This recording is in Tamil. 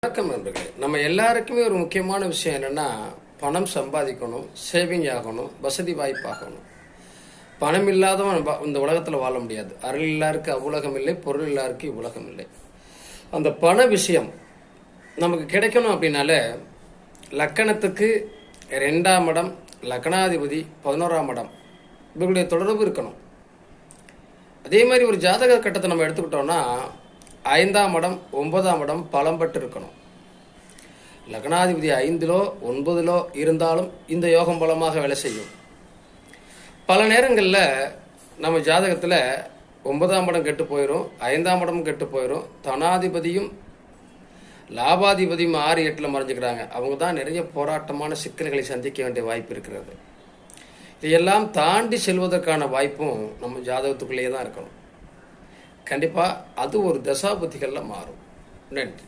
வணக்கம் நண்பர்களே. நம்ம எல்லாருக்குமே ஒரு முக்கியமான விஷயம் என்னன்னா, பணம் சம்பாதிக்கணும், சேவிங் ஆகணும், வசதி வாய்ப்பாகணும். பணம் இல்லாதவன் இந்த உலகத்தில் வாழ முடியாது. அருள் இல்லாருக்கு அவ்வுலகம் இல்லை, பொருள் இல்லாருக்கு இவ்வுலகம் இல்லை. அந்த பண விஷயம் நமக்கு கிடைக்கணும் அப்படின்னாலே லக்கணத்துக்கு 2ஆம் இடம், லக்னாதிபதி 11ஆம் இடம், இவர்களுடைய தொடர்பு இருக்கணும். அதே மாதிரி ஒரு ஜாதக கட்டத்தை நம்ம எடுத்துக்கிட்டோம்னா 5ஆம் இடம், 9ஆம் இடம் பலம் பெற்று இருக்கணும். லக்னாதிபதி 5லோ 9லோ இருந்தாலும் இந்த யோகம் பலமாக வேலை செய்யும். பல நேரங்களில் நம்ம ஜாதகத்தில் 9ஆம் இடம் கெட்டு போயிடும், 5ஆம் இடமும் கெட்டு போயிடும், தனாதிபதியும் லாபாதிபதியும் 6, 8ல் மறைஞ்சுக்கிறாங்க. அவங்க தான் நிறைய போராட்டமான சிக்கல்களை சந்திக்க வேண்டிய வாய்ப்பு இருக்கிறது. இதையெல்லாம் தாண்டி செல்வதற்கான வாய்ப்பும் நம்ம ஜாதகத்துக்குள்ளேயே தான் இருக்கணும். கண்டிப்பாக அது ஒரு தசாபுத்திகளில் மாறும். நன்றி.